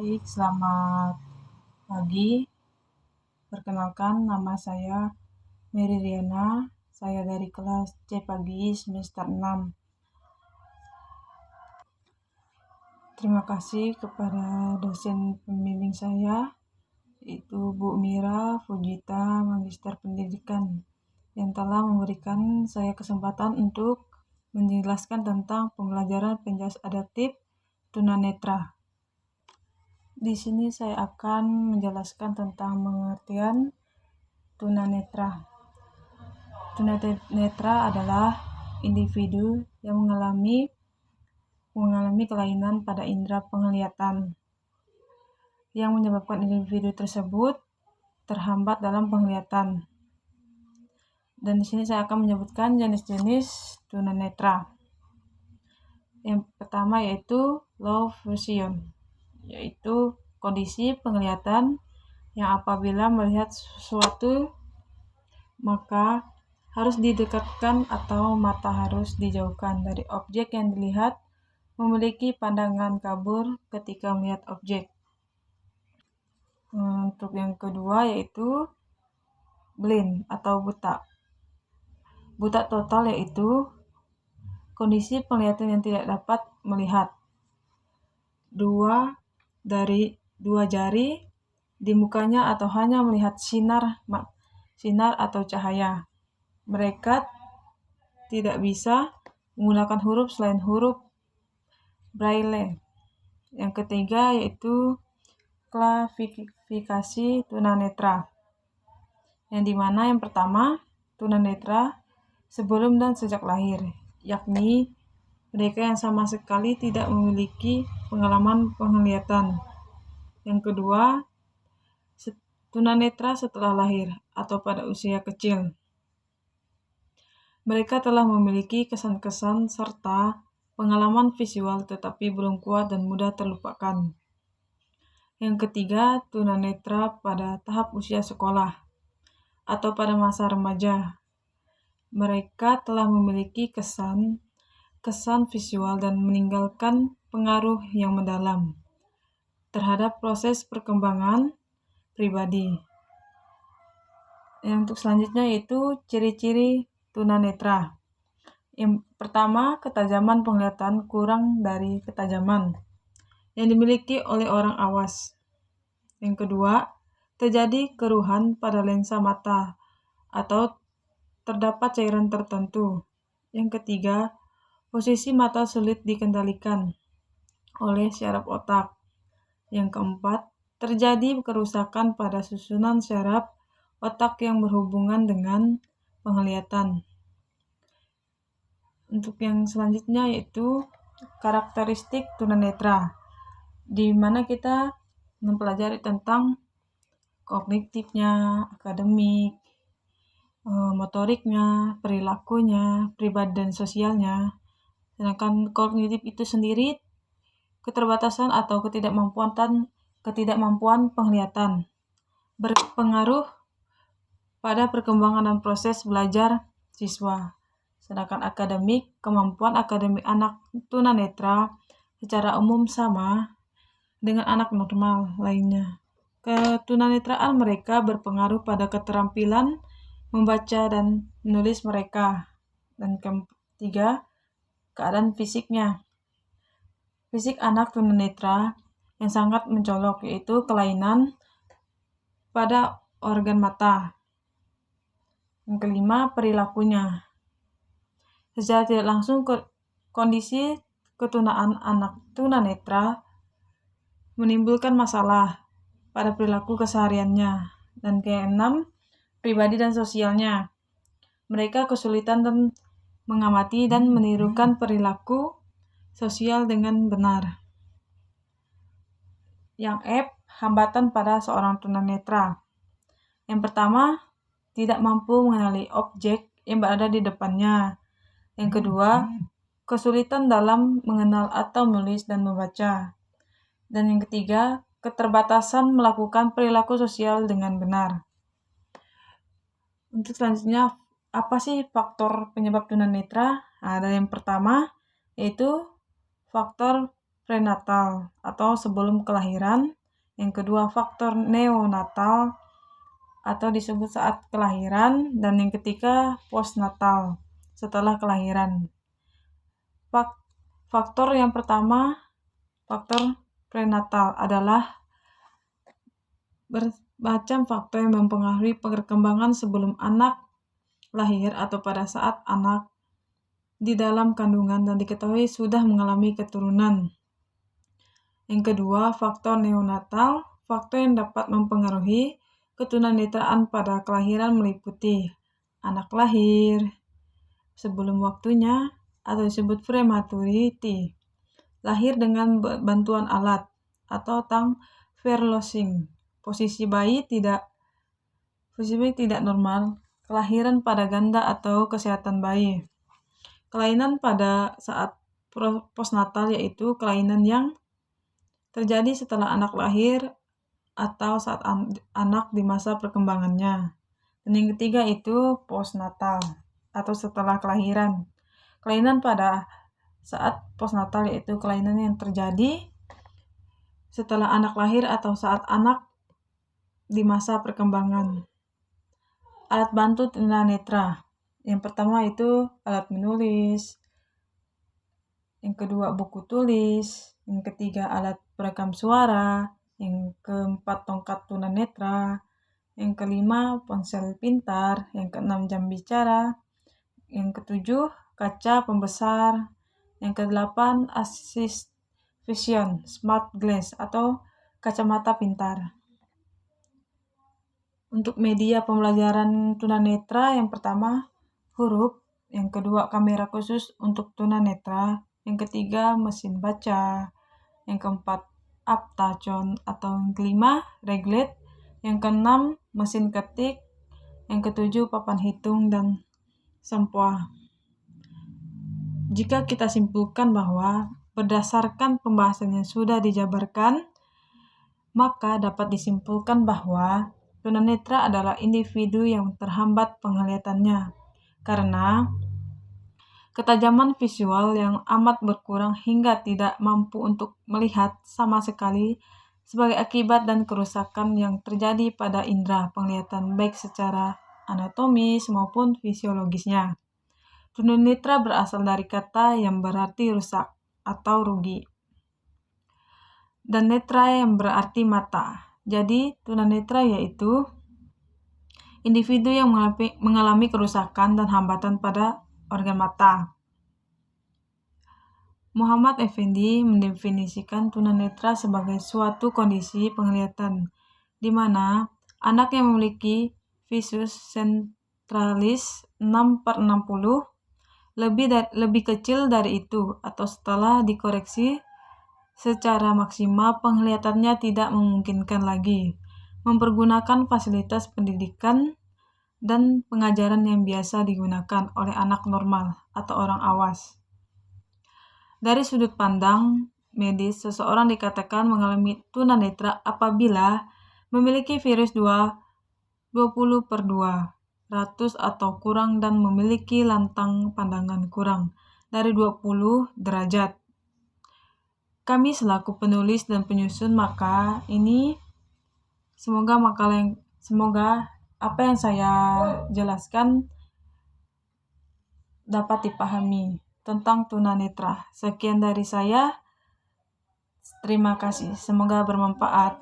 Baik, selamat pagi. Perkenalkan, nama saya Mary Riana. Saya dari kelas C pagi semester 6. Terima kasih kepada dosen pembimbing saya, yaitu Bu Mira Fujita, Magister Pendidikan, yang telah memberikan saya kesempatan untuk menjelaskan tentang pembelajaran penjelas adaptif tunanetra. Di sini saya akan menjelaskan tentang pengertian tunanetra. Tunanetra adalah individu yang mengalami kelainan pada indera penglihatan yang menyebabkan individu tersebut terhambat dalam penglihatan. Dan di sini saya akan menyebutkan jenis-jenis tunanetra. Yang pertama yaitu low vision, yaitu kondisi penglihatan yang apabila melihat sesuatu maka harus didekatkan atau mata harus dijauhkan dari objek yang dilihat, memiliki pandangan kabur ketika melihat objek. Untuk yang kedua yaitu blind atau buta. Buta total yaitu kondisi penglihatan yang tidak dapat melihat. Dua jari di mukanya atau hanya melihat sinar atau cahaya. Mereka tidak bisa menggunakan huruf selain huruf Braille. Yang ketiga yaitu klasifikasi tunanetra, yang dimana yang pertama tunanetra sebelum dan sejak lahir, yakni mereka yang sama sekali tidak memiliki pengalaman penglihatan. Yang kedua, tunanetra setelah lahir atau pada usia kecil. Mereka telah memiliki kesan-kesan serta pengalaman visual tetapi belum kuat dan mudah terlupakan. Yang ketiga, tunanetra pada tahap usia sekolah atau pada masa remaja. Mereka telah memiliki kesan visual dan meninggalkan pengaruh yang mendalam terhadap proses perkembangan pribadi. Yang untuk selanjutnya yaitu ciri-ciri tunanetra. Yang pertama, ketajaman penglihatan kurang dari ketajaman yang dimiliki oleh orang awas. Yang kedua, terjadi keruhan pada lensa mata atau terdapat cairan tertentu. Yang ketiga, posisi mata sulit dikendalikan oleh syaraf otak. Yang keempat, terjadi kerusakan pada susunan syaraf otak yang berhubungan dengan penglihatan. Untuk yang selanjutnya yaitu karakteristik tunanetra, di mana kita mempelajari tentang kognitifnya, akademik, motoriknya, perilakunya, pribadi dan sosialnya. Sedangkan kognitif itu sendiri keterbatasan atau ketidakmampuan penglihatan berpengaruh pada perkembangan dan proses belajar siswa. Sedangkan akademik, kemampuan akademik anak tunanetra secara umum sama dengan anak normal lainnya. Ketunanetraan mereka berpengaruh pada keterampilan membaca dan menulis mereka. Dan ketiga, keadaan fisiknya. Fisik anak tunanetra yang sangat mencolok yaitu kelainan pada organ mata. Yang kelima, perilakunya. Secara tidak langsung kondisi ketunaan anak tunanetra menimbulkan masalah pada perilaku kesehariannya. Dan keenam, pribadi dan sosialnya. Mereka kesulitan mengamati dan menirukan perilaku sosial dengan benar. Yang F, hambatan pada seorang tunanetra. Yang pertama, tidak mampu mengenali objek yang berada di depannya. Yang kedua, kesulitan dalam mengenal atau menulis dan membaca. Dan yang ketiga, keterbatasan melakukan perilaku sosial dengan benar. Untuk selanjutnya, apa sih faktor penyebab tunanetra? Ada yang pertama, yaitu faktor prenatal atau sebelum kelahiran. Yang kedua, faktor neonatal atau disebut saat kelahiran. Dan yang ketiga, postnatal setelah kelahiran. Faktor yang pertama, faktor prenatal adalah bermacam faktor yang mempengaruhi perkembangan sebelum anak lahir atau pada saat anak di dalam kandungan dan diketahui sudah mengalami keturunan. Yang kedua, faktor neonatal. Faktor yang dapat mempengaruhi ketunanetraan pada kelahiran meliputi anak lahir sebelum waktunya atau disebut prematurity, lahir dengan bantuan alat atau tongue verloosing, posisi bayi tidak normal, kelahiran pada ganda atau kesehatan bayi. Kelainan pada saat postnatal yaitu kelainan yang terjadi setelah anak lahir atau saat anak di masa perkembangannya. Dan yang ketiga itu postnatal atau setelah kelahiran. Kelainan pada saat postnatal yaitu kelainan yang terjadi setelah anak lahir atau saat anak di masa perkembangan. Alat bantu tunanetra. Yang pertama itu alat menulis. Yang kedua buku tulis. Yang ketiga alat perekam suara. Yang keempat tongkat tunanetra. Yang kelima ponsel pintar. Yang keenam jam bicara. Yang ketujuh kaca pembesar. Yang kedelapan assist vision smart glass atau kacamata pintar. Untuk media pembelajaran tunanetra, yang pertama huruf, yang kedua kamera khusus untuk tunanetra, yang ketiga mesin baca, yang keempat aptacon atau yang kelima reglet, yang keenam mesin ketik, yang ketujuh papan hitung dan sempoa. Jika kita simpulkan bahwa berdasarkan pembahasan yang sudah dijabarkan, maka dapat disimpulkan bahwa tunanetra adalah individu yang terhambat penglihatannya karena ketajaman visual yang amat berkurang hingga tidak mampu untuk melihat sama sekali sebagai akibat dan kerusakan yang terjadi pada indera penglihatan baik secara anatomis maupun fisiologisnya. Tunanetra berasal dari kata yang berarti rusak atau rugi dan netra yang berarti mata. Jadi tunanetra yaitu individu yang mengalami kerusakan dan hambatan pada organ mata. Muhammad Effendi mendefinisikan tunanetra sebagai suatu kondisi penglihatan di mana anak yang memiliki visus centralis 6/60 lebih kecil dari itu atau setelah dikoreksi secara maksimal penglihatannya tidak memungkinkan lagi mempergunakan fasilitas pendidikan dan pengajaran yang biasa digunakan oleh anak normal atau orang awas. Dari sudut pandang medis, seseorang dikatakan mengalami tunanetra apabila memiliki virus 20/200 atau kurang dan memiliki lantang pandangan kurang dari 20 derajat. Kami selaku penulis dan penyusun maka ini semoga apa yang saya jelaskan dapat dipahami tentang tunanetra. Sekian dari saya. Terima kasih. Semoga bermanfaat.